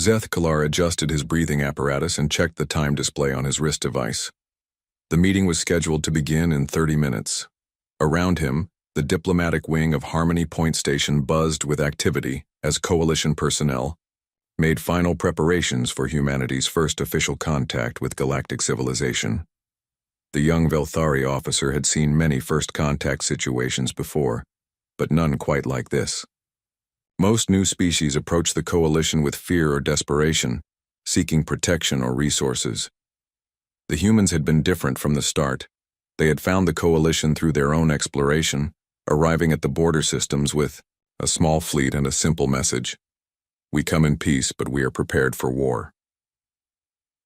Zethkalar adjusted his breathing apparatus and checked the time display on his wrist device. The meeting was scheduled to begin in 30 minutes. Around him, the diplomatic wing of Harmony Point Station buzzed with activity as Coalition personnel made final preparations for humanity's first official contact with galactic civilization. The young Velthari officer had seen many first contact situations before, but none quite like this. Most new species approach the Coalition with fear or desperation, seeking protection or resources. The humans had been different from the start. They had found the Coalition through their own exploration, arriving at the border systems with a small fleet and a simple message. We come in peace, but we are prepared for war.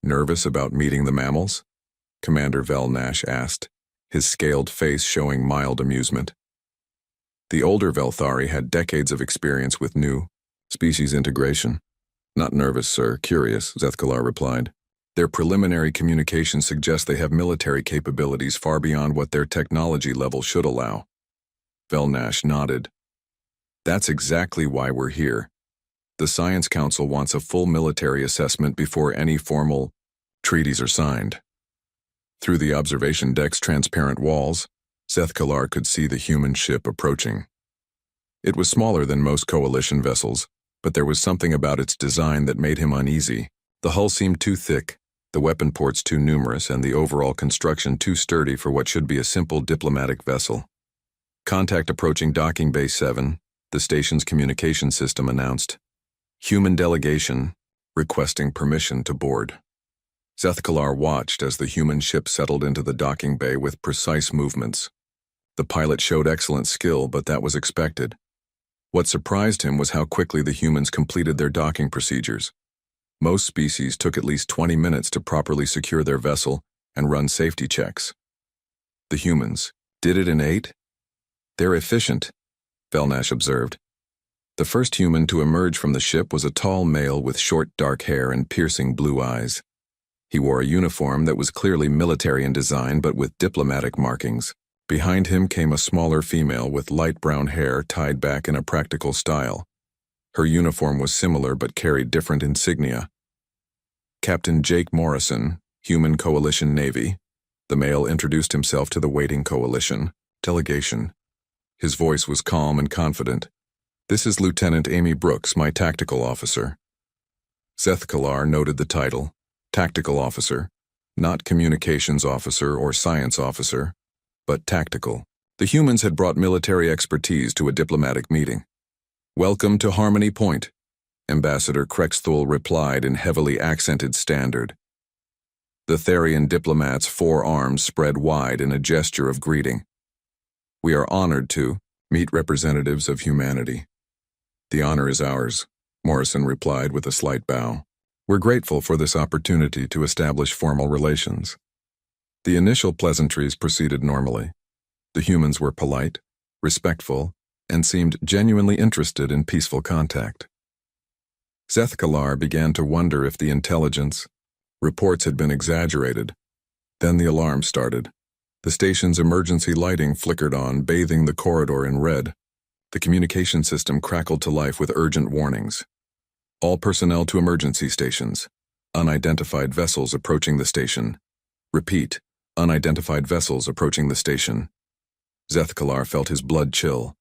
Nervous about meeting the mammals? Commander Velnash asked, his scaled face showing mild amusement. The older Velthari had decades of experience with new species integration. Not nervous, sir, curious, Zethkalar replied. Their preliminary communication suggests they have military capabilities far beyond what their technology level should allow. Velnash nodded. That's exactly why we're here. The Science Council wants a full military assessment before any formal treaties are signed. Through the observation deck's transparent walls, Zethkalar could see the human ship approaching. It was smaller than most Coalition vessels, but there was something about its design that made him uneasy. The hull seemed too thick, the weapon ports too numerous, and the overall construction too sturdy for what should be a simple diplomatic vessel. Contact approaching Docking Bay 7, the station's communication system announced. Human delegation requesting permission to board. Zethkalar watched as the human ship settled into the docking bay with precise movements. The pilot showed excellent skill, but that was expected. What surprised him was how quickly the humans completed their docking procedures. Most species took at least 20 minutes to properly secure their vessel and run safety checks. The humans did it in 8? They're efficient, Velnash observed. The first human to emerge from the ship was a tall male with short dark hair and piercing blue eyes. He wore a uniform that was clearly military in design but with diplomatic markings. Behind him came a smaller female with light brown hair tied back in a practical style. Her uniform was similar but carried different insignia. Captain Jake Morrison, Human Coalition Navy. The male introduced himself to the waiting Coalition delegation. His voice was calm and confident. This is Lieutenant Amy Brooks, my tactical officer. Zethkalar noted the title, tactical officer, not communications officer or science officer, but tactical. The humans had brought military expertise to a diplomatic meeting. Welcome to Harmony Point, Ambassador Krexthul replied in heavily accented standard. The Therian diplomat's forearms spread wide in a gesture of greeting. We are honored to meet representatives of humanity. The honor is ours, Morrison replied with a slight bow. We're grateful for this opportunity to establish formal relations. The initial pleasantries proceeded normally. The humans were polite, respectful, and seemed genuinely interested in peaceful contact. Zethkalar began to wonder if the intelligence reports had been exaggerated. Then the alarm started. The station's emergency lighting flickered on, bathing the corridor in red. The communication system crackled to life with urgent warnings. All personnel to emergency stations. Unidentified vessels approaching the station. Repeat, unidentified vessels approaching the station. Zethkalar felt his blood chill.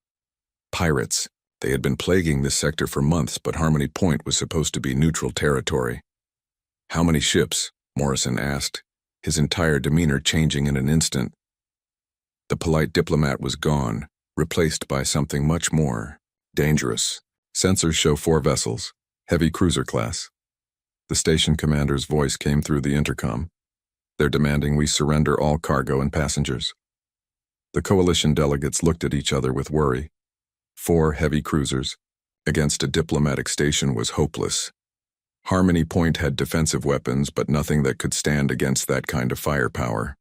Pirates. They had been plaguing this sector for months, but Harmony Point was supposed to be neutral territory. How many ships? Morrison asked, his entire demeanor changing in an instant. The polite diplomat was gone, replaced by something much more dangerous. Sensors show 4 vessels, heavy cruiser class. The station commander's voice came through the intercom. They're demanding we surrender all cargo and passengers. The coalition delegates looked at each other with worry. 4 heavy cruisers against a diplomatic station was hopeless. Harmony Point had defensive weapons, but nothing that could stand against that kind of firepower.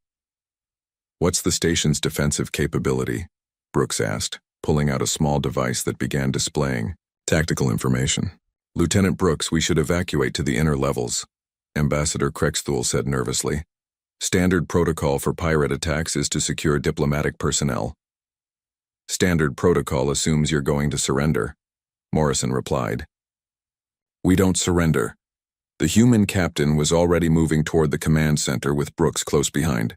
What's the station's defensive capability? Brooks asked, pulling out a small device that began displaying tactical information. Lieutenant Brooks, we should evacuate to the inner levels, Ambassador Krexthul said nervously. Standard protocol for pirate attacks is to secure diplomatic personnel. Standard protocol assumes you're going to surrender, Morrison replied. We don't surrender, The human captain was already moving toward the command center with Brooks close behind.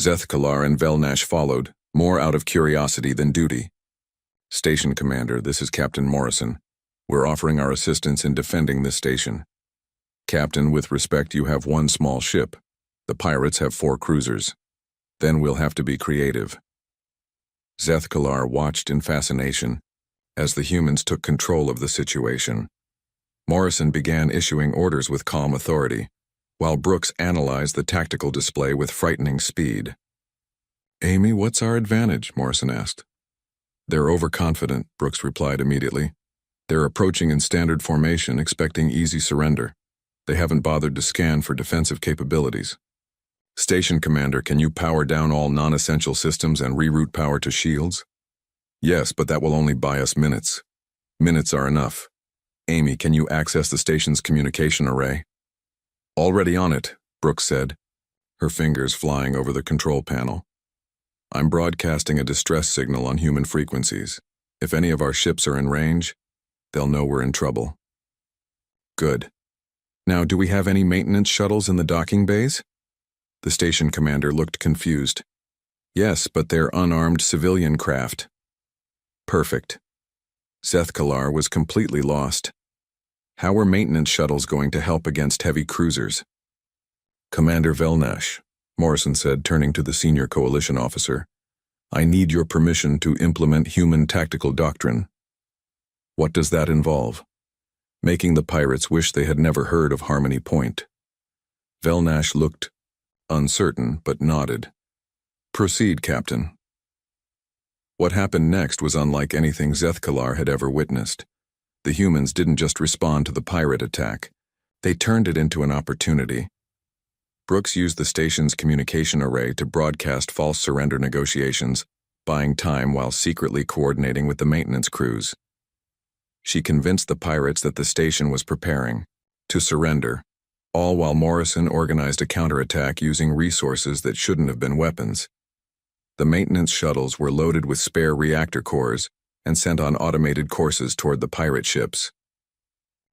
Zethkalar and Velnash followed, more out of curiosity than duty. Station Commander, this is Captain Morrison. We're offering our assistance in defending this station. Captain, with respect, you have one small ship. The pirates have 4 cruisers. Then we'll have to be creative. Zethkalar watched in fascination as the humans took control of the situation. Morrison began issuing orders with calm authority, while Brooks analyzed the tactical display with frightening speed. Amy, what's our advantage? Morrison asked. They're overconfident, Brooks replied immediately. They're approaching in standard formation, expecting easy surrender. They haven't bothered to scan for defensive capabilities. Station Commander, can you power down all non-essential systems and reroute power to shields? Yes, but that will only buy us minutes. Minutes are enough. Amy, can you access the station's communication array? Already on it, Brooks said, her fingers flying over the control panel. I'm broadcasting a distress signal on human frequencies. If any of our ships are in range, they'll know we're in trouble. Good. Now, do we have any maintenance shuttles in the docking bays? The station commander looked confused. Yes, but they're unarmed civilian craft. Perfect. Zethkalar was completely lost. How were maintenance shuttles going to help against heavy cruisers? Commander Velnash, Morrison said, turning to the senior coalition officer, I need your permission to implement human tactical doctrine. What does that involve? Making the pirates wish they had never heard of Harmony Point. Velnash looked uncertain, but nodded. Proceed, Captain. What happened next was unlike anything Zethkalar had ever witnessed. The humans didn't just respond to the pirate attack. They turned it into an opportunity. Brooks used the station's communication array to broadcast false surrender negotiations, buying time while secretly coordinating with the maintenance crews. She convinced the pirates that the station was preparing to surrender, all while Morrison organized a counterattack using resources that shouldn't have been weapons. The maintenance shuttles were loaded with spare reactor cores and sent on automated courses toward the pirate ships.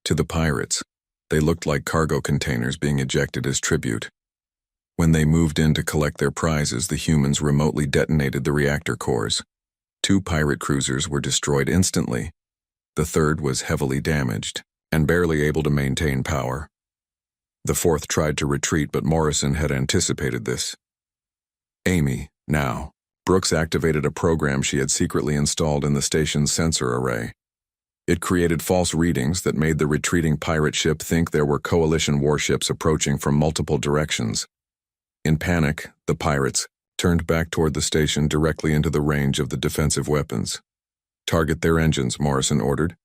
To the pirates, they looked like cargo containers being ejected as tribute. When they moved in to collect their prizes, the humans remotely detonated the reactor cores. 2 pirate cruisers were destroyed instantly. The third was heavily damaged and barely able to maintain power. The 4th tried to retreat, but Morrison had anticipated this. Amy, now. Brooks activated a program she had secretly installed in the station's sensor array. It created false readings that made the retreating pirate ship think there were coalition warships approaching from multiple directions. In panic, the pirates turned back toward the station directly into the range of the defensive weapons. Target their engines, Morrison ordered.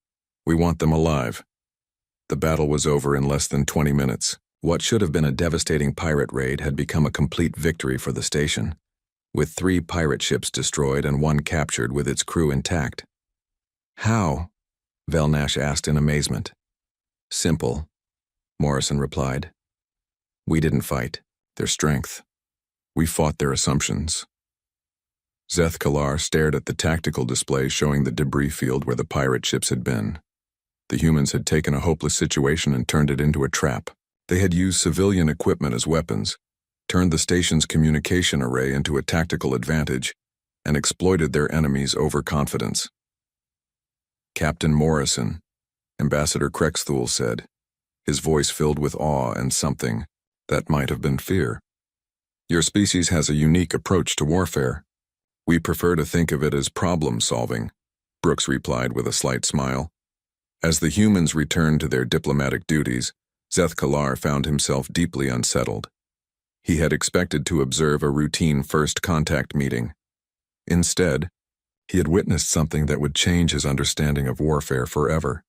We want them alive. The battle was over in less than 20 minutes. What should have been a devastating pirate raid had become a complete victory for the station, with 3 pirate ships destroyed and 1 captured with its crew intact. How? Velnash asked in amazement. Simple, Morrison replied. We didn't fight their strength. We fought their assumptions. Zethkalar stared at the tactical display showing the debris field where the pirate ships had been. The humans had taken a hopeless situation and turned it into a trap. They had used civilian equipment as weapons, turned the station's communication array into a tactical advantage, and exploited their enemies' overconfidence. Captain Morrison, Ambassador Krexthul said, his voice filled with awe and something that might have been fear. Your species has a unique approach to warfare. We prefer to think of it as problem-solving, Brooks replied with a slight smile. As the humans returned to their diplomatic duties, Zethkalar found himself deeply unsettled. He had expected to observe a routine first contact meeting. Instead, he had witnessed something that would change his understanding of warfare forever.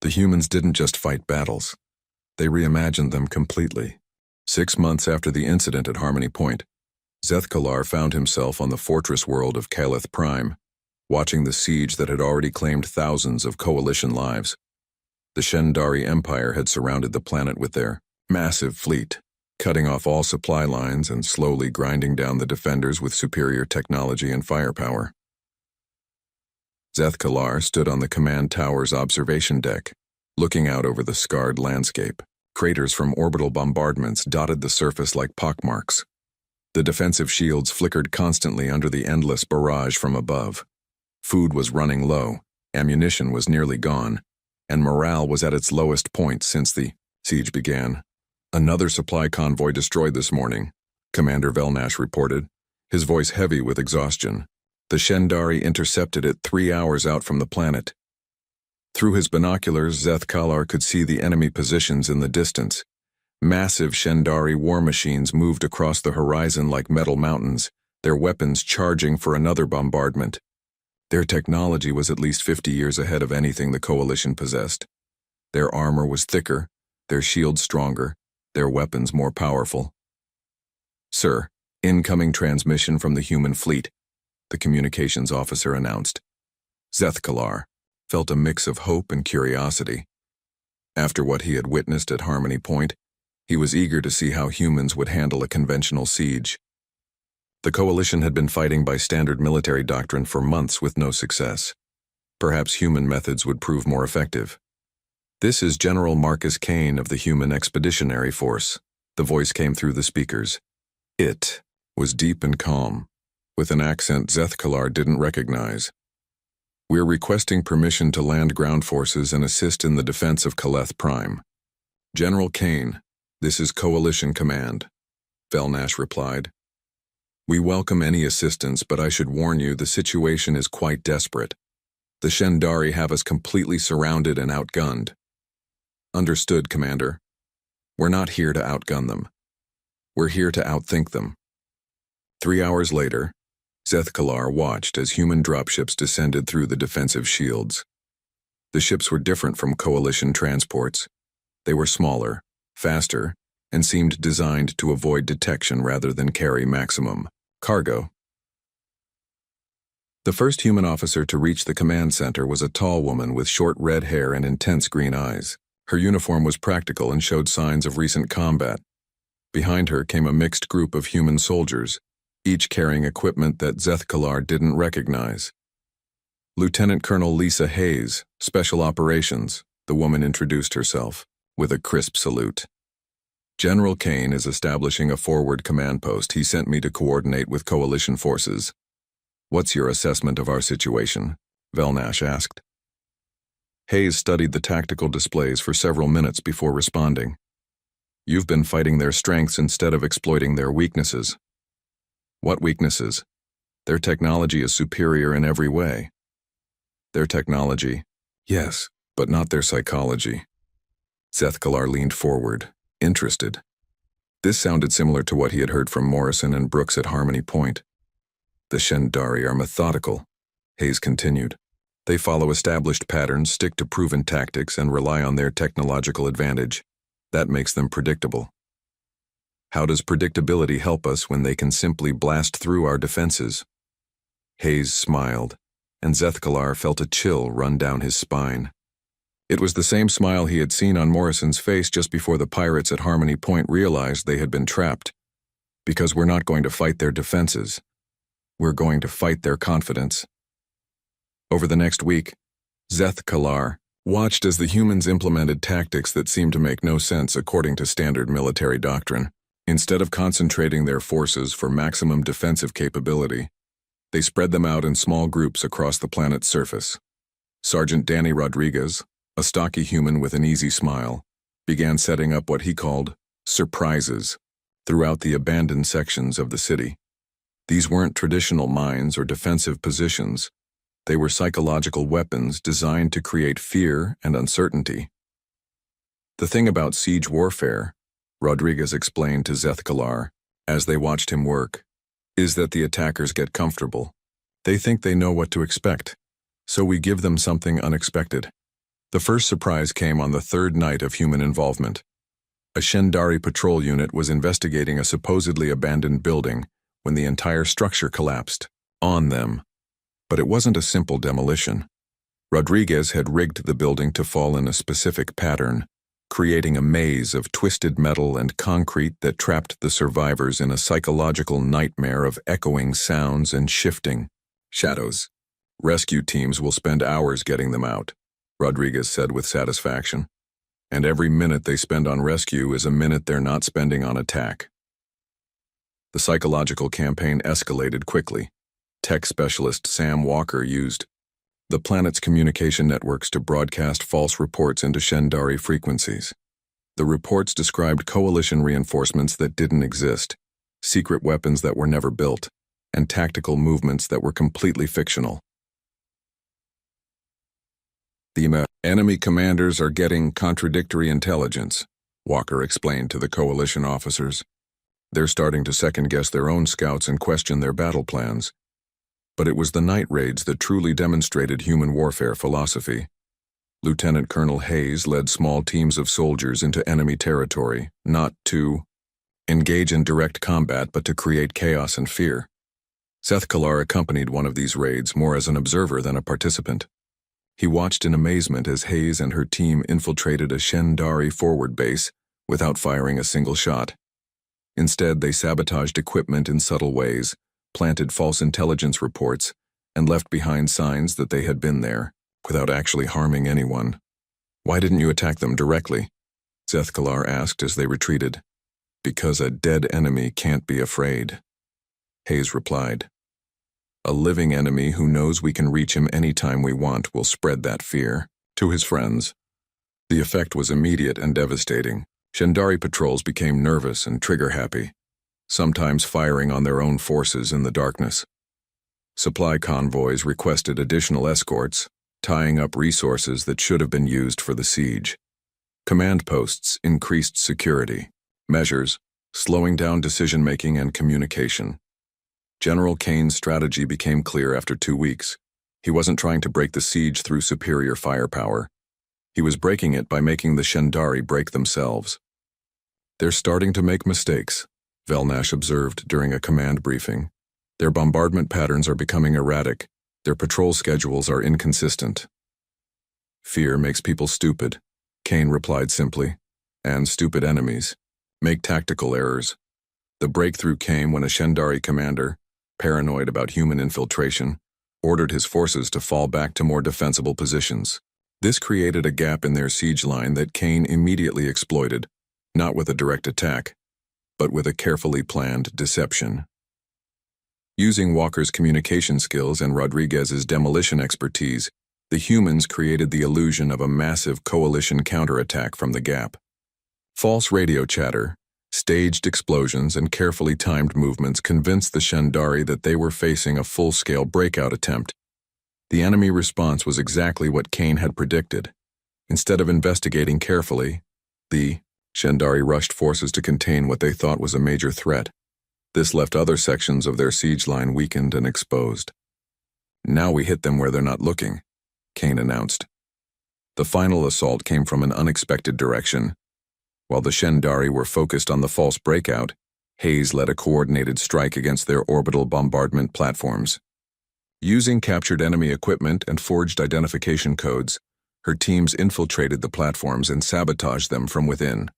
The humans didn't just fight battles. They reimagined them completely. 6 months after the incident at Harmony Point, Zethkalar found himself on the fortress world of Calith Prime, watching the siege that had already claimed thousands of coalition lives. The Shendari Empire had surrounded the planet with their massive fleet, cutting off all supply lines and slowly grinding down the defenders with superior technology and firepower. Zethkalar stood on the command tower's observation deck, looking out over the scarred landscape. Craters from orbital bombardments dotted the surface like pockmarks. The defensive shields flickered constantly under the endless barrage from above. Food was running low, ammunition was nearly gone, and morale was at its lowest point since the siege began. "Another supply convoy destroyed this morning," Commander Velnash reported, his voice heavy with exhaustion. "The Shendari intercepted it 3 hours out from the planet." Through his binoculars, Zeth Kalar could see the enemy positions in the distance. Massive Shendari war machines moved across the horizon like metal mountains, their weapons charging for another bombardment. Their technology was at least 50 years ahead of anything the Coalition possessed. Their armor was thicker, their shields stronger, their weapons more powerful. "Sir, incoming transmission from the human fleet," the communications officer announced. Zeth Kalar felt a mix of hope and curiosity. After what he had witnessed at Harmony Point, he was eager to see how humans would handle a conventional siege. The Coalition had been fighting by standard military doctrine for months with no success. Perhaps human methods would prove more effective. "This is General Marcus Kane of the Human Expeditionary Force," the voice came through the speakers. It was deep and calm, with an accent Zeth Kalar didn't recognize. "We're requesting permission to land ground forces and assist in the defense of Kaleth Prime." "General Kane, this is Coalition Command," Velnash replied. "We welcome any assistance, but I should warn you the situation is quite desperate. The Shendari have us completely surrounded and outgunned." "Understood, Commander. We're not here to outgun them. We're here to outthink them." 3 hours later, Zeth Kalar watched as human dropships descended through the defensive shields. The ships were different from Coalition transports. They were smaller, faster, and seemed designed to avoid detection rather than carry maximum cargo. The first human officer to reach the command center was a tall woman with short red hair and intense green eyes. Her uniform was practical and showed signs of recent combat. Behind her came a mixed group of human soldiers, each carrying equipment that Zeth Kalar didn't recognize. "Lieutenant Colonel Lisa Hayes, Special Operations," the woman introduced herself, with a crisp salute. "General Kane is establishing a forward command post. He sent me to coordinate with Coalition forces." "What's your assessment of our situation?" Velnash asked. Hayes studied the tactical displays for several minutes before responding. "You've been fighting their strengths instead of exploiting their weaknesses." "What weaknesses?" "Their technology is superior in every way." "Their technology? Yes, but not their psychology." Zeth Kalar leaned forward, interested. This sounded similar to what he had heard from Morrison and Brooks at Harmony Point. "The Shendari are methodical," Hayes continued. "They follow established patterns, stick to proven tactics, and rely on their technological advantage. That makes them predictable." "How does predictability help us when they can simply blast through our defenses?" Hayes smiled, and Zeth Kalar felt a chill run down his spine. It was the same smile he had seen on Morrison's face just before the pirates at Harmony Point realized they had been trapped. "Because we're not going to fight their defenses. We're going to fight their confidence." Over the next week, Zeth Kalar watched as the humans implemented tactics that seemed to make no sense according to standard military doctrine. Instead of concentrating their forces for maximum defensive capability, they spread them out in small groups across the planet's surface. Sergeant Danny Rodriguez, a stocky human with an easy smile, began setting up what he called surprises throughout the abandoned sections of the city. These weren't traditional mines or defensive positions. They were psychological weapons designed to create fear and uncertainty. "The thing about siege warfare," Rodriguez explained to Zeth Kalar as they watched him work, "is that the attackers get comfortable. They think they know what to expect, so we give them something unexpected." The first surprise came on the third night of human involvement. A Shendari patrol unit was investigating a supposedly abandoned building when the entire structure collapsed on them. But it wasn't a simple demolition. Rodriguez had rigged the building to fall in a specific pattern, creating a maze of twisted metal and concrete that trapped the survivors in a psychological nightmare of echoing sounds and shifting shadows. "Rescue teams will spend hours getting them out," Rodriguez said with satisfaction. and every minute they spend on rescue is a minute they're not spending on attack. The psychological campaign escalated quickly. Tech specialist Sam Walker used the planet's communication networks to broadcast false reports into Shendari frequencies. The reports described coalition reinforcements that didn't exist, secret weapons that were never built, and tactical movements that were completely fictional. The enemy commanders are getting contradictory intelligence, Walker explained to the coalition officers. They're starting to second-guess their own scouts and question their battle plans. But it was the night raids that truly demonstrated human warfare philosophy. Lieutenant Colonel Hayes led small teams of soldiers into enemy territory, not to engage in direct combat but to create chaos and fear. Seth Kalar accompanied one of these raids more as an observer than a participant. He watched in amazement as Hayes and her team infiltrated a Shendari forward base without firing a single shot. Instead, they sabotaged equipment in subtle ways, planted false intelligence reports, and left behind signs that they had been there, without actually harming anyone. "Why didn't you attack them directly?" Seth Kalar asked as they retreated. "Because a dead enemy can't be afraid," Hayes replied. "A living enemy who knows we can reach him anytime we want will spread that fear to his friends." The effect was immediate and devastating. Shendari patrols became nervous and trigger-happy, sometimes firing on their own forces in the darkness. Supply convoys requested additional escorts, tying up resources that should have been used for the siege. Command posts increased security measures, slowing down decision-making and communication. General Kane's strategy became clear after 2 weeks. He wasn't trying to break the siege through superior firepower. He was breaking it by making the Shendari break themselves. "They're starting to make mistakes," Velnash observed during a command briefing. "Their bombardment patterns are becoming erratic. Their patrol schedules are inconsistent." "Fear makes people stupid," Kane replied simply. "And stupid enemies make tactical errors." The breakthrough came when a Shendari commander, paranoid about human infiltration, ordered his forces to fall back to more defensible positions. This created a gap in their siege line that Kane immediately exploited, not with a direct attack, but with a carefully planned deception. Using Walker's communication skills and Rodriguez's demolition expertise, the humans created the illusion of a massive coalition counterattack from the gap. False radio chatter, staged explosions, and carefully timed movements convinced the Shendari that they were facing a full-scale breakout attempt. The enemy response was exactly what Kane had predicted. Instead of investigating carefully, the Shendari rushed forces to contain what they thought was a major threat. This left other sections of their siege line weakened and exposed. "Now we hit them where they're not looking," Kane announced. The final assault came from an unexpected direction. While the Shendari were focused on the false breakout, Hayes led a coordinated strike against their orbital bombardment platforms. Using captured enemy equipment and forged identification codes, her teams infiltrated the platforms and sabotaged them from within.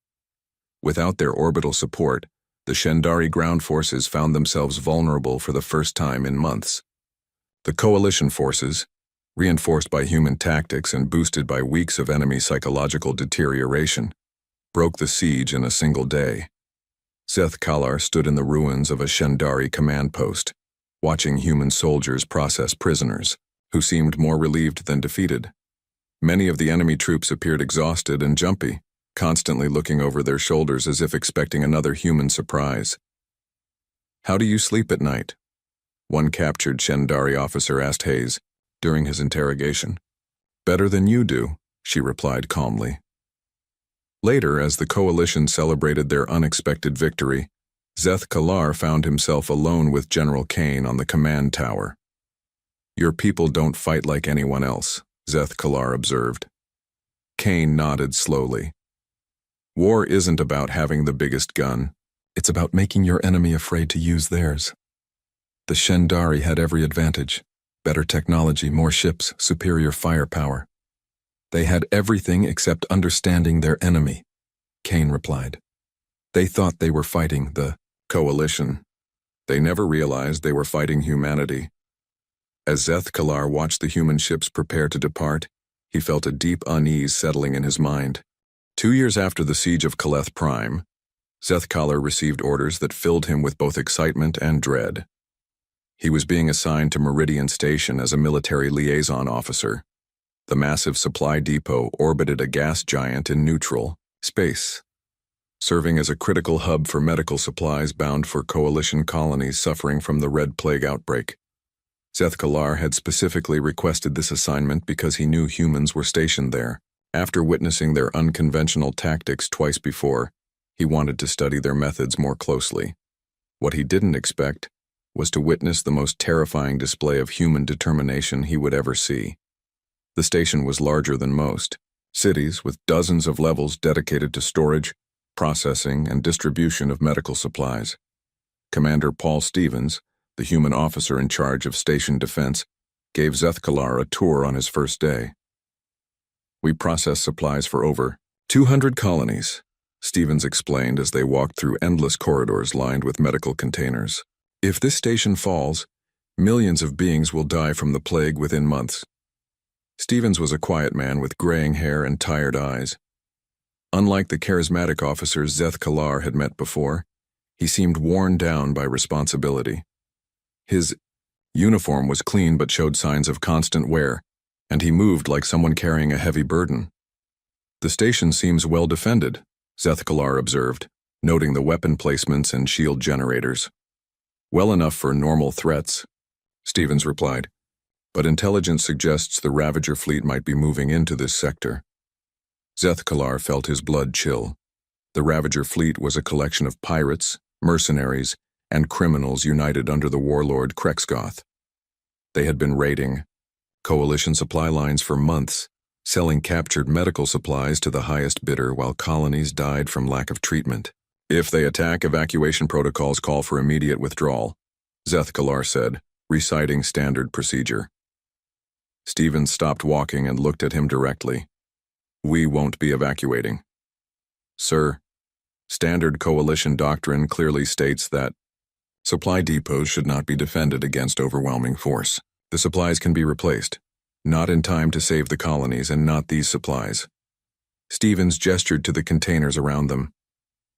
Without their orbital support, the Shendari ground forces found themselves vulnerable for the first time in months. The coalition forces, reinforced by human tactics and boosted by weeks of enemy psychological deterioration, broke the siege in a single day. Seth Kalar stood in the ruins of a Shendari command post, watching human soldiers process prisoners, who seemed more relieved than defeated. Many of the enemy troops appeared exhausted and jumpy, constantly looking over their shoulders as if expecting another human surprise. "How do you sleep at night?" one captured Shendari officer asked Hayes during his interrogation. "Better than you do," she replied calmly. Later, as the coalition celebrated their unexpected victory, Seth Kalar found himself alone with General Kane on the command tower. "Your people don't fight like anyone else," Seth Kalar observed. Kane nodded slowly. "War isn't about having the biggest gun. It's about making your enemy afraid to use theirs." The Shendari had every advantage: better technology, more ships, superior firepower. "They had everything except understanding their enemy," Kane replied. "They thought they were fighting the coalition. They never realized they were fighting humanity." As Seth Kalar watched the human ships prepare to depart, he felt a deep unease settling in his mind. 2 years after the siege of Caleth Prime, Zethkalar received orders that filled him with both excitement and dread. He was being assigned to Meridian Station as a military liaison officer. The massive supply depot orbited a gas giant in neutral space, serving as a critical hub for medical supplies bound for coalition colonies suffering from the Red Plague outbreak. Zethkalar had specifically requested this assignment because he knew humans were stationed there. After witnessing their unconventional tactics twice before, he wanted to study their methods more closely. What he didn't expect was to witness the most terrifying display of human determination he would ever see. The station was larger than most cities, with dozens of levels dedicated to storage, processing, and distribution of medical supplies. Commander Paul Stevens, the human officer in charge of station defense, gave Zethkalar a tour on his first day. "We process supplies for over 200 colonies," Stevens explained as they walked through endless corridors lined with medical containers. "If this station falls, millions of beings will die from the plague within months." Stevens was a quiet man with graying hair and tired eyes. Unlike the charismatic officers Zethkalar had met before, he seemed worn down by responsibility. His uniform was clean but showed signs of constant wear, and he moved like someone carrying a heavy burden. "The station seems well defended," Zethkalar observed, noting the weapon placements and shield generators. "Well enough for normal threats," Stevens replied, "but intelligence suggests the Ravager fleet might be moving into this sector." Zethkalar felt his blood chill. The Ravager fleet was a collection of pirates, mercenaries, and criminals united under the warlord Krexgoth. They had been raiding coalition supply lines for months, selling captured medical supplies to the highest bidder while colonies died from lack of treatment. "If they attack, evacuation protocols call for immediate withdrawal," Zethkalar said, reciting standard procedure. Stevens stopped walking and looked at him directly. "We won't be evacuating." "Sir, standard coalition doctrine clearly states that supply depots should not be defended against overwhelming force. The supplies can be replaced, not in time to save the colonies and not these supplies." Stevens gestured to the containers around them.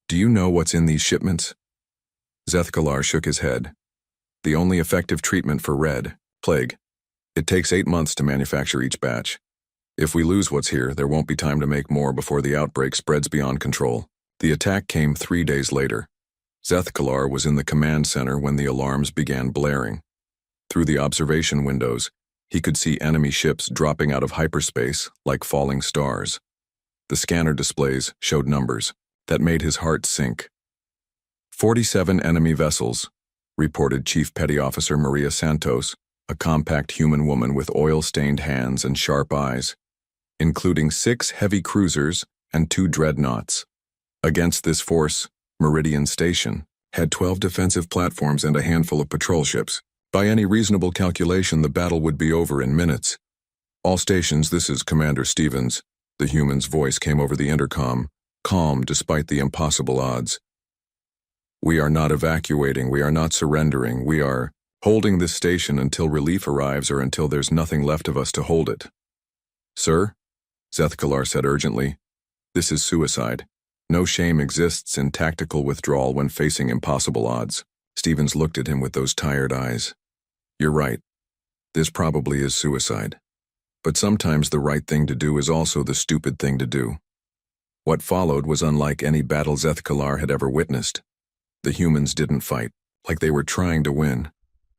"Do you know what's in these shipments?" Zethkalar shook his head. "The only effective treatment for Red Plague. It takes 8 months to manufacture each batch. If we lose what's here, there won't be time to make more before the outbreak spreads beyond control." The attack came 3 days later. Zethkalar was in the command center when the alarms began blaring. Through the observation windows, he could see enemy ships dropping out of hyperspace like falling stars. The scanner displays showed numbers that made his heart sink. 47 enemy vessels, reported Chief Petty Officer Maria Santos, a compact human woman with oil-stained hands and sharp eyes, including 6 heavy cruisers and 2 dreadnoughts. Against this force, Meridian Station had 12 defensive platforms and a handful of patrol ships. By any reasonable calculation, the battle would be over in minutes. "All stations, this is Commander Stevens." The human's voice came over the intercom, calm despite the impossible odds. "We are not evacuating, we are not surrendering, we are holding this station until relief arrives or until there's nothing left of us to hold it." "Sir," Zethkalar said urgently, "this is suicide. No shame exists in tactical withdrawal when facing impossible odds." Stevens looked at him with those tired eyes. "You're right. This probably is suicide. But sometimes the right thing to do is also the stupid thing to do." What followed was unlike any battle Zethkalar had ever witnessed. The humans didn't fight like they were trying to win.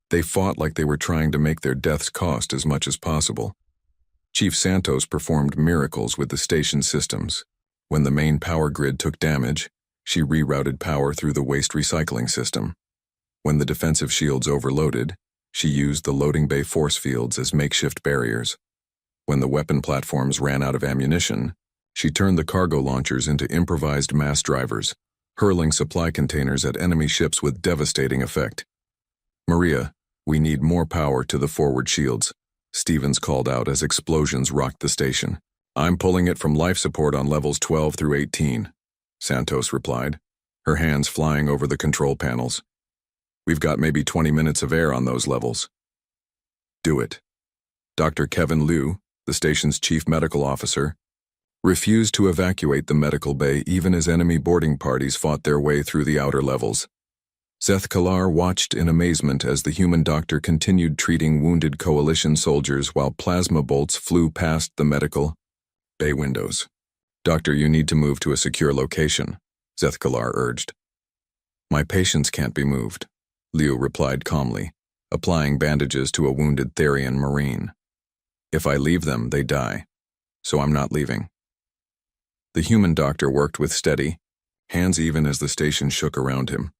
They fought like they were trying to make their deaths cost as much as possible. Chief Santos performed miracles with the station systems. When the main power grid took damage, she rerouted power through the waste recycling system. When the defensive shields overloaded, she used the loading bay force fields as makeshift barriers. When the weapon platforms ran out of ammunition, she turned the cargo launchers into improvised mass drivers, hurling supply containers at enemy ships with devastating effect. "Maria, we need more power to the forward shields," Stevens called out as explosions rocked the station. "I'm pulling it from life support on levels 12 through 18, Santos replied, her hands flying over the control panels. "We've got maybe 20 minutes of air on those levels." "Do it." Dr. Kevin Liu, the station's chief medical officer, refused to evacuate the medical bay even as enemy boarding parties fought their way through the outer levels. Zethkalar watched in amazement as the human doctor continued treating wounded coalition soldiers while plasma bolts flew past the medical bay windows. "Doctor, you need to move to a secure location," Zethkalar urged. "My patients can't be moved," Liu replied calmly, applying bandages to a wounded Therian Marine. "If I leave them, they die, so I'm not leaving." The human doctor worked with steady, hands even as the station shook around him.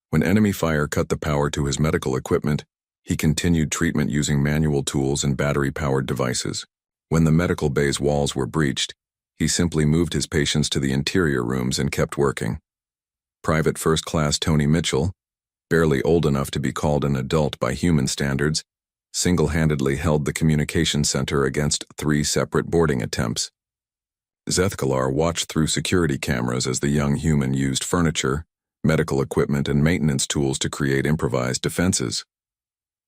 When enemy fire cut the power to his medical equipment, he continued treatment using manual tools and battery-powered devices. When the medical bay's walls were breached, he simply moved his patients to the interior rooms and kept working. Private First Class Tony Mitchell, barely old enough to be called an adult by human standards, single-handedly held the communication center against 3 separate boarding attempts. Zethkalar watched through security cameras as the young human used furniture, medical equipment, and maintenance tools to create improvised defenses.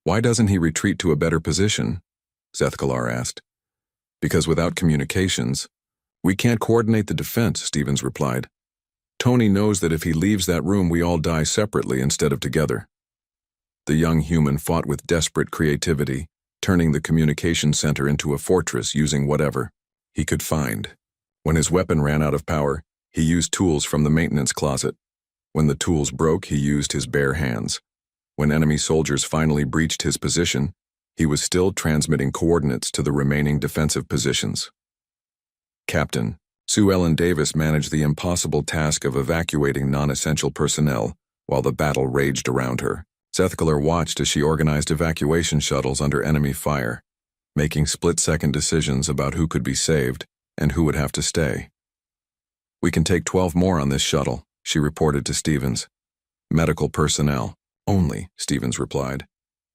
"Why doesn't he retreat to a better position?" Zethkalar asked. "Because without communications, we can't coordinate the defense," Stevens replied. "Tony knows that if he leaves that room, we all die separately instead of together." The young human fought with desperate creativity, turning the communication center into a fortress using whatever he could find. When his weapon ran out of power, he used tools from the maintenance closet. When the tools broke, he used his bare hands. When enemy soldiers finally breached his position, he was still transmitting coordinates to the remaining defensive positions. Captain Sue Ellen Davis managed the impossible task of evacuating non-essential personnel while the battle raged around her. Zethkalar watched as she organized evacuation shuttles under enemy fire, making split-second decisions about who could be saved and who would have to stay. "We can take 12 more on this shuttle," she reported to Stevens. "Medical personnel only," Stevens replied.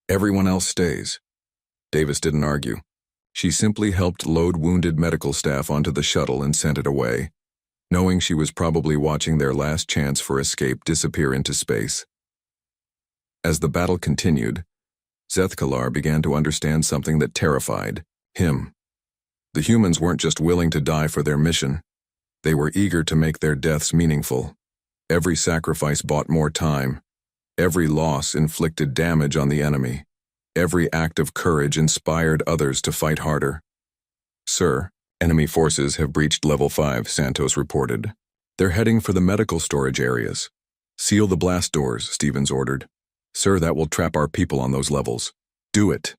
"Everyone else stays." Davis didn't argue. She simply helped load wounded medical staff onto the shuttle and sent it away, knowing she was probably watching their last chance for escape disappear into space. As the battle continued, Zethkalar began to understand something that terrified him. The humans weren't just willing to die for their mission. They were eager to make their deaths meaningful. Every sacrifice bought more time. Every loss inflicted damage on the enemy. Every act of courage inspired others to fight harder. "Sir, enemy forces have breached Level 5, Santos reported. They're heading for the medical storage areas. Seal the blast doors," Stevens ordered. "Sir, that will trap our people on those levels. Do it."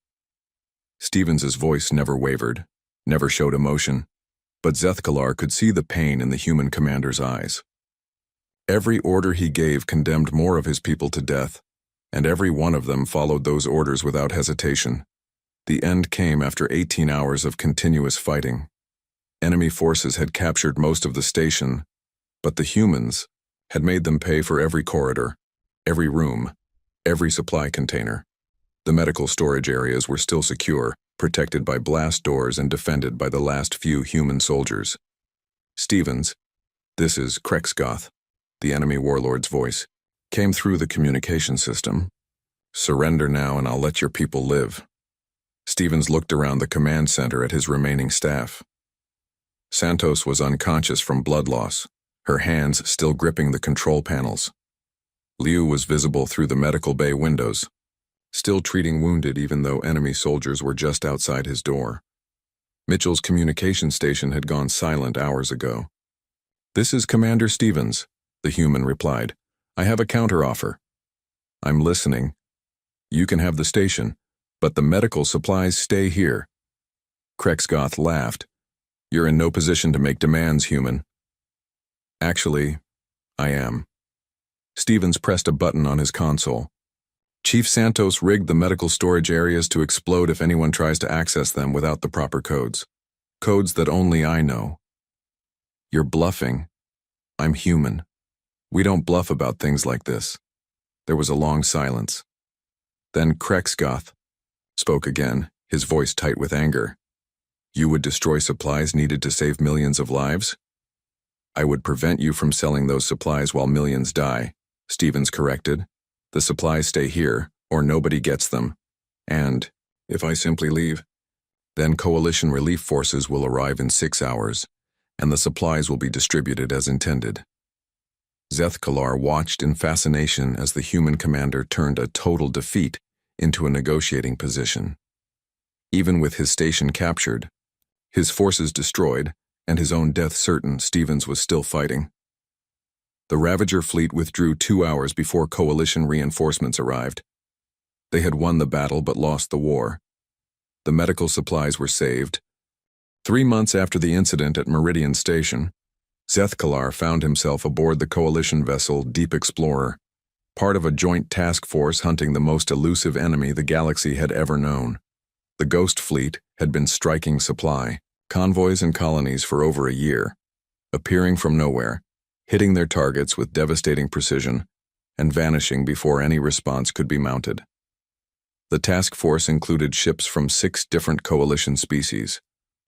Stevens's voice never wavered, never showed emotion, but Zethkalar could see the pain in the human commander's eyes. Every order he gave condemned more of his people to death, and every one of them followed those orders without hesitation. The end came after 18 hours of continuous fighting. Enemy forces had captured most of the station, but the humans had made them pay for every corridor, every room, every supply container. The medical storage areas were still secure, protected by blast doors and defended by the last few human soldiers. "Stevens, this is Krexgoth," the enemy warlord's voice came through the communication system. "Surrender now and I'll let your people live." Stevens looked around the command center at his remaining staff. Santos was unconscious from blood loss, her hands still gripping the control panels. Liu was visible through the medical bay windows, still treating wounded even though enemy soldiers were just outside his door. Mitchell's communication station had gone silent hours ago. "This is Commander Stevens," the human replied. "I have a counteroffer." "I'm listening. You can have the station, but the medical supplies stay here." Krexgoth laughed. "You're in no position to make demands, human." "Actually, I am." Stevens pressed a button on his console. "Chief Santos rigged the medical storage areas to explode if anyone tries to access them without the proper codes. Codes that only I know." "You're bluffing. I'm human. We don't bluff about things like this." There was a long silence. Then Krexgoth spoke again, his voice tight with anger. "You would destroy supplies needed to save millions of lives?" "I would prevent you from selling those supplies while millions die," Stevens corrected. "The supplies stay here, or nobody gets them. And, if I simply leave, then coalition relief forces will arrive in 6 hours, and the supplies will be distributed as intended. Zeth Kalar watched in fascination as the human commander turned a total defeat into a negotiating position. Even with his station captured, his forces destroyed, and his own death certain, Stevens was still fighting. The Ravager fleet withdrew 2 hours before coalition reinforcements arrived. They had won the battle but lost the war. The medical supplies were saved. 3 months after the incident at Meridian Station, Zeth Kalar found himself aboard the coalition vessel Deep Explorer, part of a joint task force hunting the most elusive enemy the galaxy had ever known. The Ghost Fleet had been striking supply, convoys and colonies for over a year, appearing from nowhere, hitting their targets with devastating precision, and vanishing before any response could be mounted. The task force included ships from 6 different coalition species,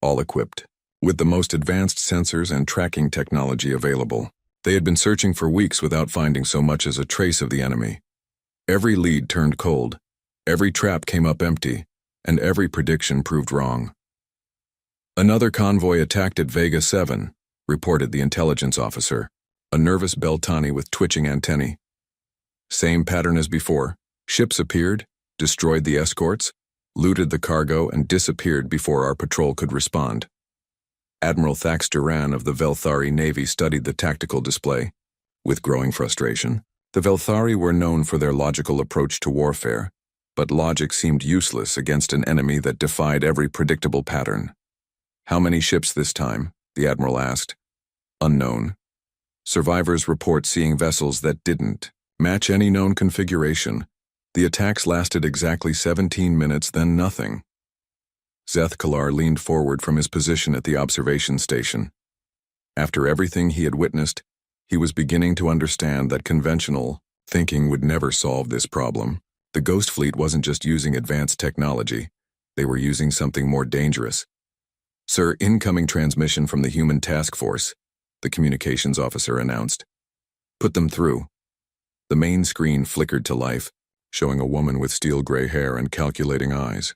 all equipped with the most advanced sensors and tracking technology available. They had been searching for weeks without finding so much as a trace of the enemy. Every lead turned cold, every trap came up empty, and every prediction proved wrong. Another convoy attacked at Vega 7, reported the intelligence officer, a nervous Beltani with twitching antennae. Same pattern as before. Ships appeared, destroyed the escorts, looted the cargo, and disappeared before our patrol could respond. Admiral Thax Duran of the Velthari Navy studied the tactical display. With growing frustration, the Velthari were known for their logical approach to warfare, but logic seemed useless against an enemy that defied every predictable pattern. "How many ships this time?" the Admiral asked. "Unknown. Survivors report seeing vessels that didn't match any known configuration. The attacks lasted exactly 17 minutes, then nothing." Zeth Kalar leaned forward from his position at the observation station. After everything he had witnessed, he was beginning to understand that conventional thinking would never solve this problem. The Ghost Fleet wasn't just using advanced technology, they were using something more dangerous. "Sir, incoming transmission from the human task force," the communications officer announced. "Put them through." The main screen flickered to life, showing a woman with steel-gray hair and calculating eyes.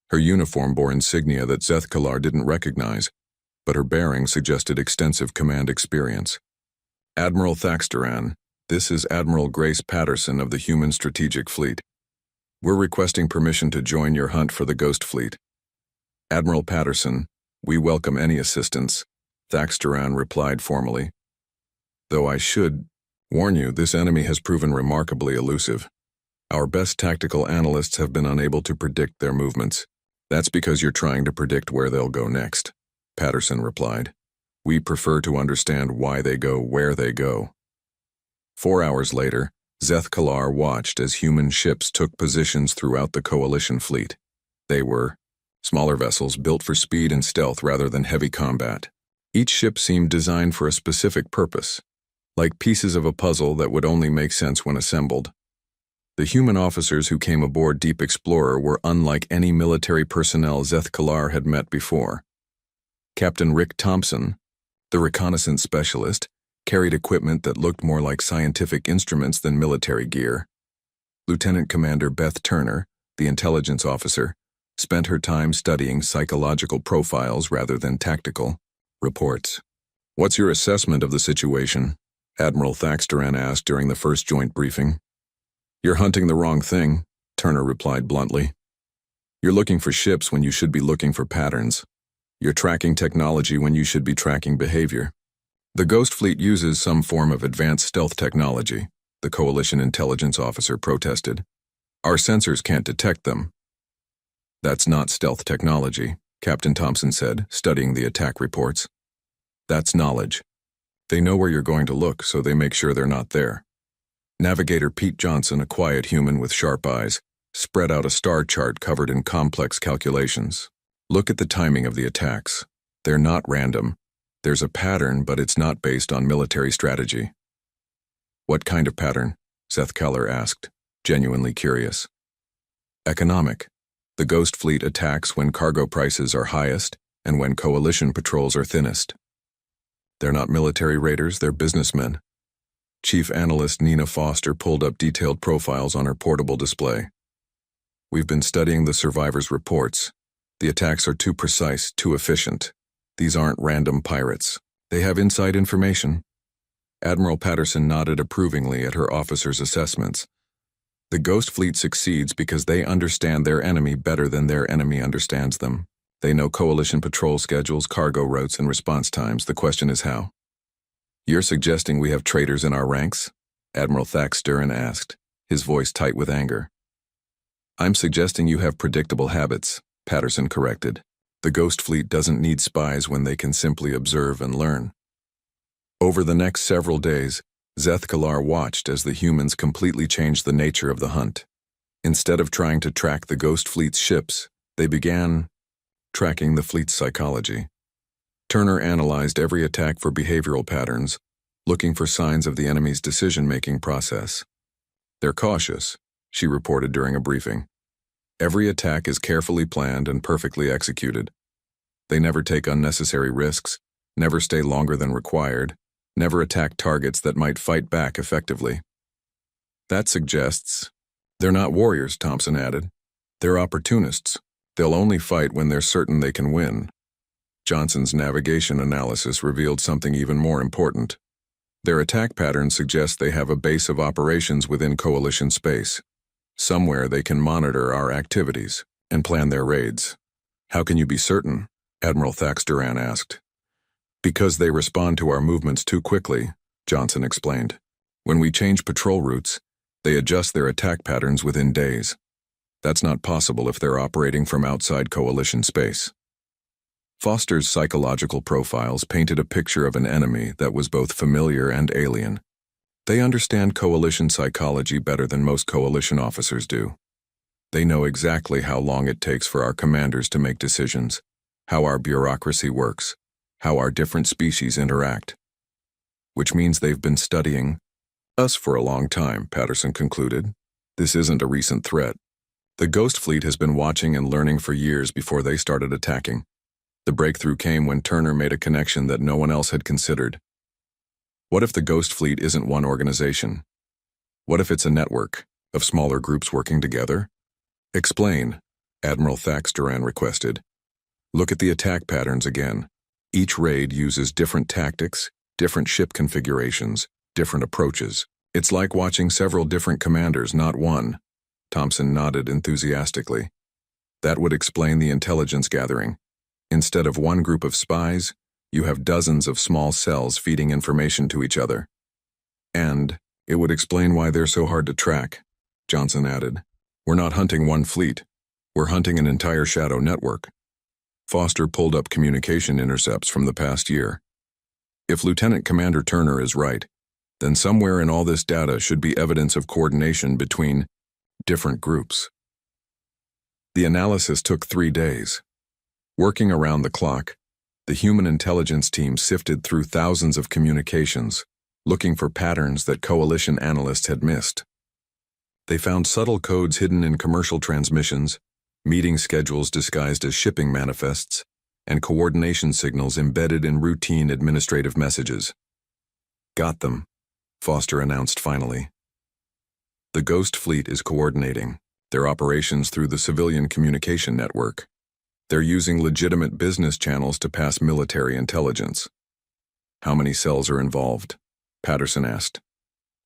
Her uniform bore insignia that Zeth Kalar didn't recognize, but her bearing suggested extensive command experience. "Admiral Thax Duran, this is Admiral Grace Patterson of the Human Strategic Fleet. We're requesting permission to join your hunt for the Ghost Fleet." "Admiral Patterson, we welcome any assistance," Thax Duran replied formally. "Though I should warn you, this enemy has proven remarkably elusive. Our best tactical analysts have been unable to predict their movements." "That's because you're trying to predict where they'll go next," Patterson replied. "We prefer to understand why they go where they go." 4 hours later, Zeth Kalar watched as human ships took positions throughout the coalition fleet. They were smaller vessels built for speed and stealth rather than heavy combat. Each ship seemed designed for a specific purpose, like pieces of a puzzle that would only make sense when assembled. The human officers who came aboard Deep Explorer were unlike any military personnel Zeth Kalar had met before. Captain Rick Thompson, the reconnaissance specialist, carried equipment that looked more like scientific instruments than military gear. Lieutenant Commander Beth Turner, the intelligence officer, spent her time studying psychological profiles rather than tactical reports. "What's your assessment of the situation?" Admiral Thax Duran asked during the first joint briefing. "You're hunting the wrong thing," Turner replied bluntly. "You're looking for ships when you should be looking for patterns. You're tracking technology when you should be tracking behavior." "The Ghost Fleet uses some form of advanced stealth technology," the Coalition intelligence officer protested. "Our sensors can't detect them." "That's not stealth technology," Captain Thompson said, studying the attack reports. "That's knowledge. They know where you're going to look, so they make sure they're not there." Navigator Pete Johnson, a quiet human with sharp eyes, spread out a star chart covered in complex calculations. "Look at the timing of the attacks. They're not random. There's a pattern, but it's not based on military strategy." "What kind of pattern?" Zeth Kalar asked, genuinely curious. "Economic. The Ghost Fleet attacks when cargo prices are highest and when coalition patrols are thinnest. They're not military raiders, they're businessmen." Chief Analyst Nina Foster pulled up detailed profiles on her portable display. "We've been studying the survivors' reports. The attacks are too precise, too efficient. These aren't random pirates. They have inside information. Admiral Patterson nodded approvingly at her officer's assessments. The Ghost Fleet succeeds because they understand their enemy better than their enemy understands them. They know Coalition patrol schedules, cargo routes, and response times. The question is how. You're suggesting we have traitors in our ranks? Admiral Thax Duran asked, his voice tight with anger. I'm suggesting you have predictable habits, Patterson corrected. The Ghost Fleet doesn't need spies when they can simply observe and learn. Over the next several days, Zeth Kalar watched as the humans completely changed the nature of the hunt. Instead of trying to track the Ghost Fleet's ships, they began tracking the fleet's psychology. Turner analyzed every attack for behavioral patterns, looking for signs of the enemy's decision-making process. They're cautious, she reported during a briefing. Every attack is carefully planned and perfectly executed. They never take unnecessary risks, never stay longer than required, never attack targets that might fight back effectively. That suggests they're not warriors, Thompson added. They're opportunists. They'll only fight when they're certain they can win. Johnson's navigation analysis revealed something even more important. Their attack patterns suggest they have a base of operations within Coalition space. Somewhere they can monitor our activities and plan their raids. How can you be certain? Admiral Thax Duran asked. Because they respond to our movements too quickly, Johnson explained. When we change patrol routes, they adjust their attack patterns within days. That's not possible if they're operating from outside Coalition space. Foster's psychological profiles painted a picture of an enemy that was both familiar and alien. They understand Coalition psychology better than most Coalition officers do. They know exactly how long it takes for our commanders to make decisions, how our bureaucracy works, how our different species interact. Which means they've been studying us for a long time, Patterson concluded. This isn't a recent threat. The Ghost Fleet has been watching and learning for years before they started attacking. The breakthrough came when Turner made a connection that no one else had considered. What if the Ghost Fleet isn't one organization? What if it's a network of smaller groups working together? Explain, Admiral Thax Duran requested. Look at the attack patterns again. Each raid uses different tactics, different ship configurations, different approaches. It's like watching several different commanders, not one. Thompson nodded enthusiastically. That would explain the intelligence gathering. Instead of one group of spies, you have dozens of small cells feeding information to each other. And it would explain why they're so hard to track, Johnson added. We're not hunting one fleet. We're hunting an entire shadow network. Foster pulled up communication intercepts from the past year. If Lieutenant Commander Turner is right, then somewhere in all this data should be evidence of coordination between different groups. The analysis took 3 days. Working around the clock, the human intelligence team sifted through thousands of communications, looking for patterns that Coalition analysts had missed. They found subtle codes hidden in commercial transmissions, meeting schedules disguised as shipping manifests, and coordination signals embedded in routine administrative messages. Got them, Foster announced finally. The Ghost Fleet is coordinating their operations through the civilian communication network. They're using legitimate business channels to pass military intelligence. How many cells are involved? Patterson asked.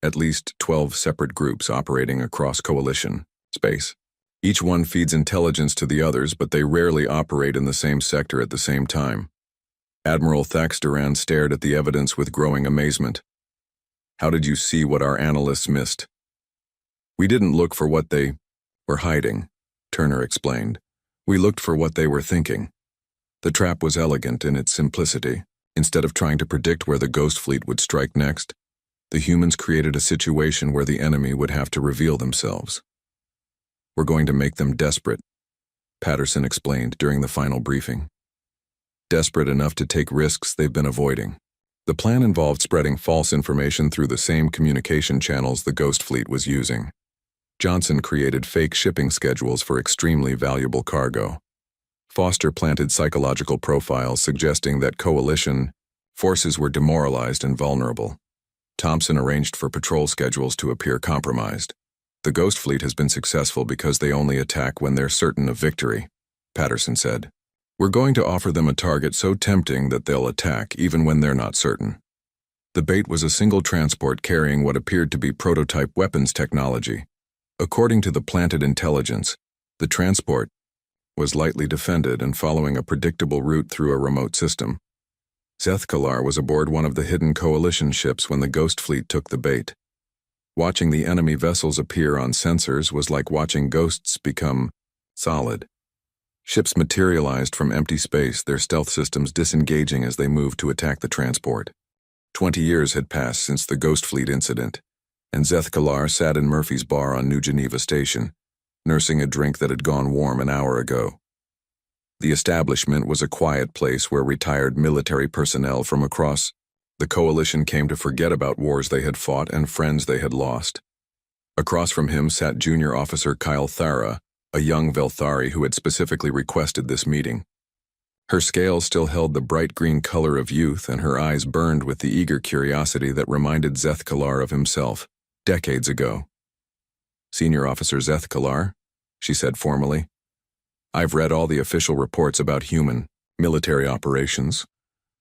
At least 12 separate groups operating across Coalition space. Each one feeds intelligence to the others, but they rarely operate in the same sector at the same time. Admiral Thax Duran stared at the evidence with growing amazement. How did you see what our analysts missed? We didn't look for what they were hiding, Turner explained. We looked for what they were thinking. The trap was elegant in its simplicity. Instead of trying to predict where the Ghost Fleet would strike next, the humans created a situation where the enemy would have to reveal themselves. We're going to make them desperate, Patterson explained during the final briefing. Desperate enough to take risks they've been avoiding. The plan involved spreading false information through the same communication channels the Ghost Fleet was using. Johnson created fake shipping schedules for extremely valuable cargo. Foster planted psychological profiles suggesting that Coalition forces were demoralized and vulnerable. Thompson arranged for patrol schedules to appear compromised. The Ghost Fleet has been successful because they only attack when they're certain of victory, Patterson said. We're going to offer them a target so tempting that they'll attack even when they're not certain. The bait was a single transport carrying what appeared to be prototype weapons technology. According to the planted intelligence, the transport was lightly defended and following a predictable route through a remote system. Zethkalar was aboard one of the hidden coalition ships when the Ghost Fleet took the bait. Watching the enemy vessels appear on sensors was like watching ghosts become solid. Ships materialized from empty space, their stealth systems disengaging as they moved to attack the transport. 20 years had passed since the Ghost Fleet incident, and Zethkalar sat in Murphy's bar on New Geneva Station, nursing a drink that had gone warm an hour ago. The establishment was a quiet place where retired military personnel from across the coalition came to forget about wars they had fought and friends they had lost. Across from him sat Junior Officer Kyle Thara, a young Velthari who had specifically requested this meeting. Her scales still held the bright green color of youth, and her eyes burned with the eager curiosity that reminded Zethkalar of himself, decades ago. "Senior Officer Zethkalar," she said formally. "I've read all the official reports about human military operations,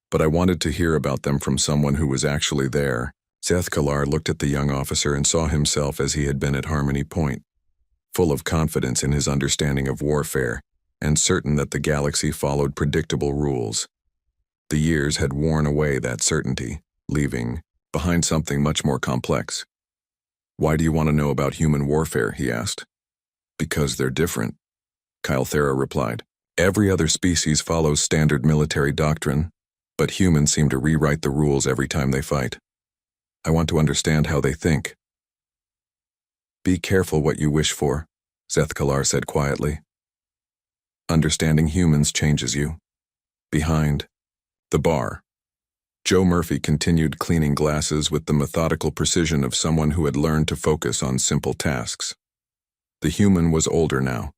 but I wanted to hear about them from someone who was actually there." Zethkalar looked at the young officer and saw himself as he had been at Harmony Point, full of confidence in his understanding of warfare, and certain that the galaxy followed predictable rules. The years had worn away that certainty, leaving behind something much more complex. "Why do you want to know about human warfare?" he asked. "Because they're different," Kyle Thera replied. "Every other species follows standard military doctrine, but humans seem to rewrite the rules every time they fight. I want to understand how they think." "Be careful what you wish for," Zethkalar said quietly. "Understanding humans changes you." Behind the bar, Joe Murphy continued cleaning glasses with the methodical precision of someone who had learned to focus on simple tasks. The human was older now,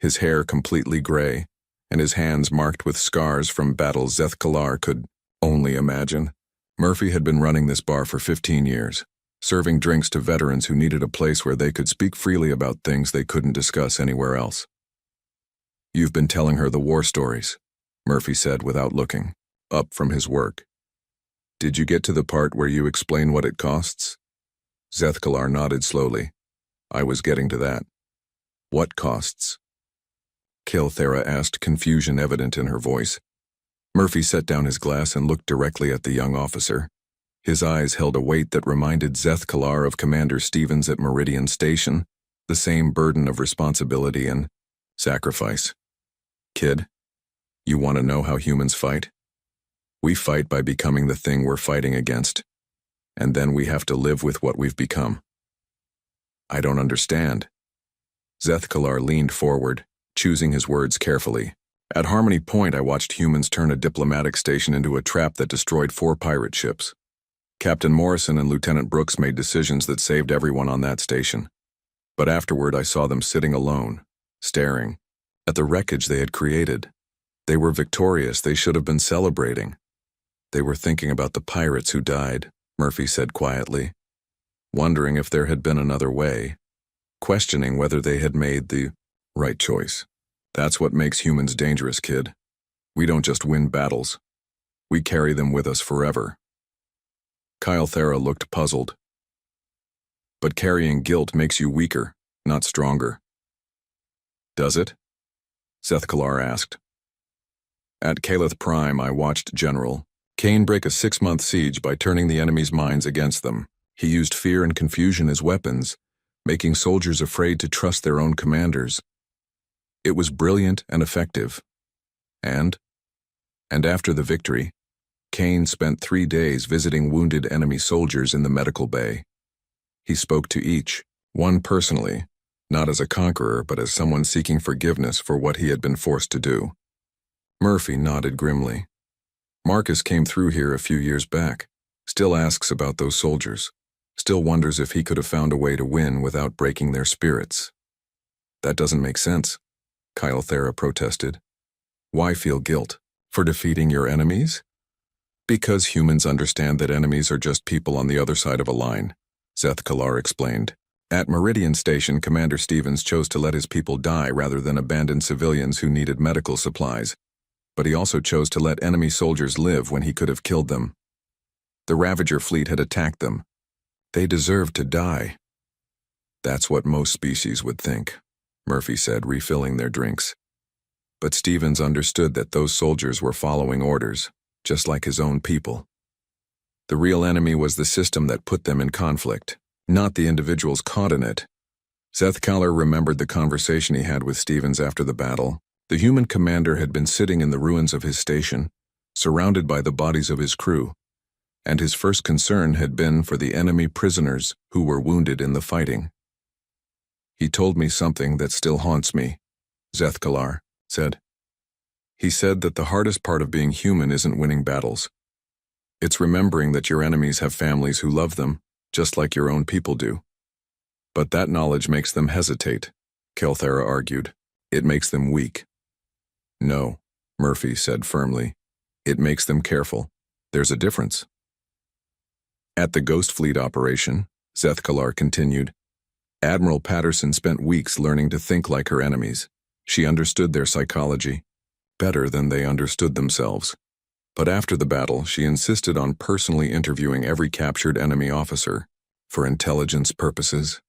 his hair completely gray, and his hands marked with scars from battles Zethkalar could only imagine. Murphy had been running this bar for 15 years, serving drinks to veterans who needed a place where they could speak freely about things they couldn't discuss anywhere else. "You've been telling her the war stories," Murphy said without looking up from his work. "Did you get to the part where you explain what it costs?" Zethkalar nodded slowly. "I was getting to that." "What costs?" Kyle Thera asked, confusion evident in her voice. Murphy set down his glass and looked directly at the young officer. His eyes held a weight that reminded Zethkalar of Commander Stevens at Meridian Station, the same burden of responsibility and sacrifice. "Kid, you want to know how humans fight? We fight by becoming the thing we're fighting against, and then we have to live with what we've become." "I don't understand." Zethkalar leaned forward, choosing his words carefully. "At Harmony Point, I watched humans turn a diplomatic station into a trap that destroyed 4 pirate ships. Captain Morrison and Lieutenant Brooks made decisions that saved everyone on that station. But afterward, I saw them sitting alone, staring at the wreckage they had created. They were victorious. They should have been celebrating. They were thinking about the pirates who died," Murphy said quietly, wondering if there had been another way, questioning whether they had made the right choice. "That's what makes humans dangerous, kid. We don't just win battles. We carry them with us forever." Kyle Thera looked puzzled. "But carrying guilt makes you weaker, not stronger." "Does it?" Zethkalar asked. "At Calith Prime, I watched General Kane break a 6-month siege by turning the enemy's minds against them. He used fear and confusion as weapons, making soldiers afraid to trust their own commanders. It was brilliant and effective. And after the victory, Kane spent 3 days visiting wounded enemy soldiers in the medical bay. He spoke to each, one personally, not as a conqueror but as someone seeking forgiveness for what he had been forced to do." Murphy nodded grimly. "Marcus came through here a few years back, still asks about those soldiers, still wonders if he could have found a way to win without breaking their spirits." "That doesn't make sense," Kyle Thera protested. "Why feel guilt? For defeating your enemies?" "Because humans understand that enemies are just people on the other side of a line," Zethkalar explained. "At Meridian Station, Commander Stevens chose to let his people die rather than abandon civilians who needed medical supplies. but he also chose to let enemy soldiers live when he could have killed them. The Ravager fleet had attacked them. They deserved to die. That's what most species would think, Murphy said, refilling their drinks. But Stevens understood that those soldiers were following orders, just like his own people. The real enemy was the system that put them in conflict, not the individuals caught in it. Zethkalar remembered the conversation he had with Stevens after the battle. The human commander had been sitting in the ruins of his station, surrounded by the bodies of his crew, and his first concern had been for the enemy prisoners who were wounded in the fighting. "He told me something that still haunts me," Zethkalar said. "He said that the hardest part of being human isn't winning battles. It's remembering that your enemies have families who love them, just like your own people do. But that knowledge makes them hesitate," Kelthera argued. "It makes them weak." "No," Murphy said firmly. "It makes them careful. There's a difference." At the Ghost Fleet operation, Zethkalar continued, Admiral Patterson spent weeks learning to think like her enemies. She understood their psychology better than they understood themselves. But after the battle, she insisted on personally interviewing every captured enemy officer for intelligence purposes,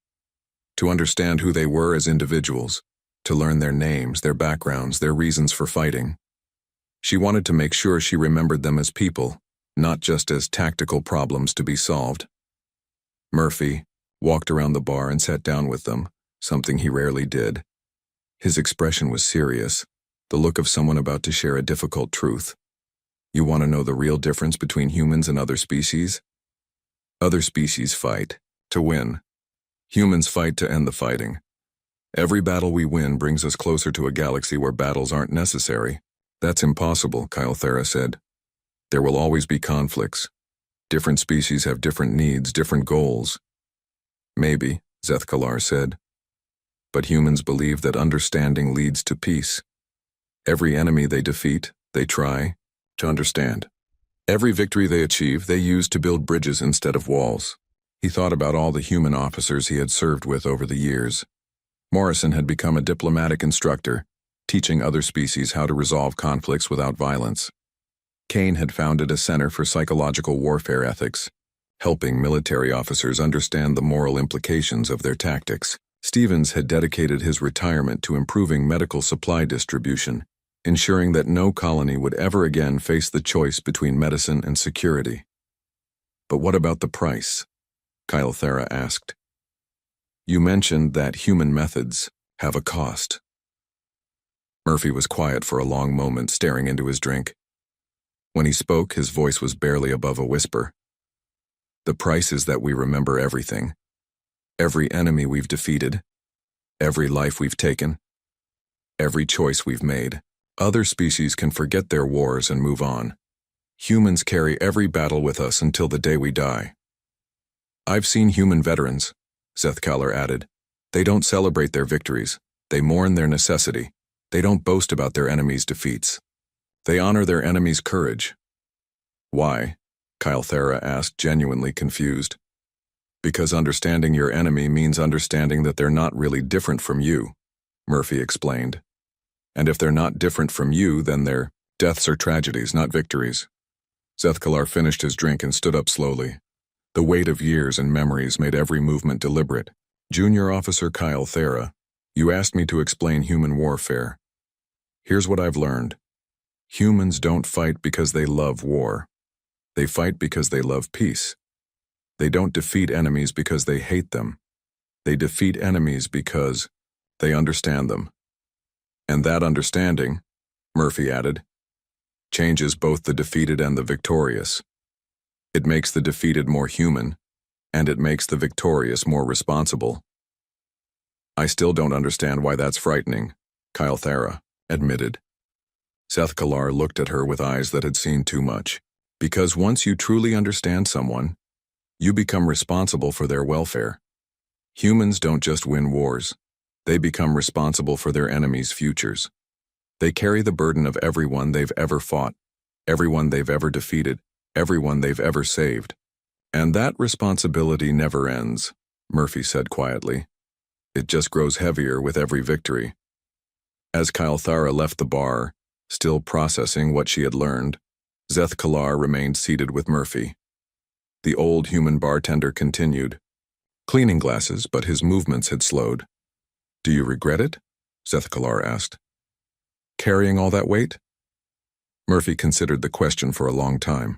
to understand who they were as individuals, to learn their names, their backgrounds, their reasons for fighting. She wanted to make sure she remembered them as people, not just as tactical problems to be solved. Murphy walked around the bar and sat down with them, something he rarely did. His expression was serious, the look of someone about to share a difficult truth. "You want to know the real difference between humans and other species? Other species fight to win. Humans fight to end the fighting. Every battle we win brings us closer to a galaxy where battles aren't necessary." "That's impossible," Kelthera said. "There will always be conflicts. Different species have different needs, different goals." "Maybe," Zethkalar said. "But humans believe that understanding leads to peace. Every enemy they defeat, they try to understand. Every victory they achieve, they use to build bridges instead of walls." He thought about all the human officers he had served with over the years. Morrison had become a diplomatic instructor, teaching other species how to resolve conflicts without violence. Kane had founded a center for psychological warfare ethics, helping military officers understand the moral implications of their tactics. Stevens had dedicated his retirement to improving medical supply distribution, ensuring that no colony would ever again face the choice between medicine and security. "But what about the price?" Kelthera asked. "You mentioned that human methods have a cost." Murphy was quiet for a long moment, staring into his drink. When he spoke, his voice was barely above a whisper. "The price is that we remember everything. Every enemy we've defeated, every life we've taken, every choice we've made. Other species can forget their wars and move on. Humans carry every battle with us until the day we die." "I've seen human veterans," Zethkalar added. "They don't celebrate their victories. They mourn their necessity. They don't boast about their enemies' defeats. They honor their enemies' courage." "Why?" Kelthera asked, genuinely confused. "Because understanding your enemy means understanding that they're not really different from you," Murphy explained. "And if they're not different from you, then their deaths are tragedies, not victories." Zethkalar finished his drink and stood up slowly. The weight of years and memories made every movement deliberate. "Junior Officer Kelthera, you asked me to explain human warfare. Here's what I've learned. Humans don't fight because they love war. They fight because they love peace. They don't defeat enemies because they hate them. They defeat enemies because they understand them. And that understanding," Murphy added, "changes both the defeated and the victorious. It makes the defeated more human, and it makes the victorious more responsible." "I still don't understand why that's frightening," Kelthera admitted. Zethkalar looked at her with eyes that had seen too much. "Because once you truly understand someone, you become responsible for their welfare. Humans don't just win wars. They become responsible for their enemies' futures. They carry the burden of everyone they've ever fought, everyone they've ever defeated, everyone they've ever saved. And that responsibility never ends," Murphy said quietly. "It just grows heavier with every victory." As Kelthera left the bar, Still processing what she had learned, Zeth Kalar remained seated with Murphy. The old human bartender continued, cleaning glasses, but his movements had slowed. "Do you regret it?" Zeth Kalar asked. "Carrying all that weight?" Murphy considered the question for a long time.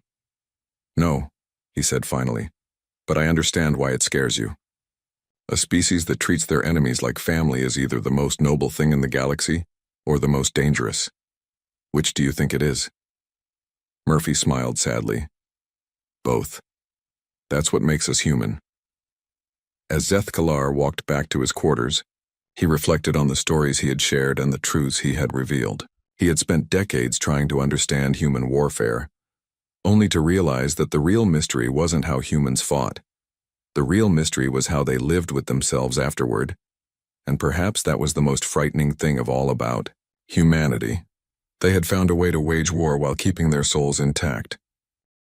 "No," he said finally, "but I understand why it scares you. A species that treats their enemies like family is either the most noble thing in the galaxy or the most dangerous. Which do you think it is?" Murphy smiled sadly. "Both. That's what makes us human." As Zeth Kalar walked back to his quarters, he reflected on the stories he had shared and the truths he had revealed. He had spent decades trying to understand human warfare, only to realize that the real mystery wasn't how humans fought. The real mystery was how they lived with themselves afterward, and perhaps that was the most frightening thing of all about humanity. They had found a way to wage war while keeping their souls intact,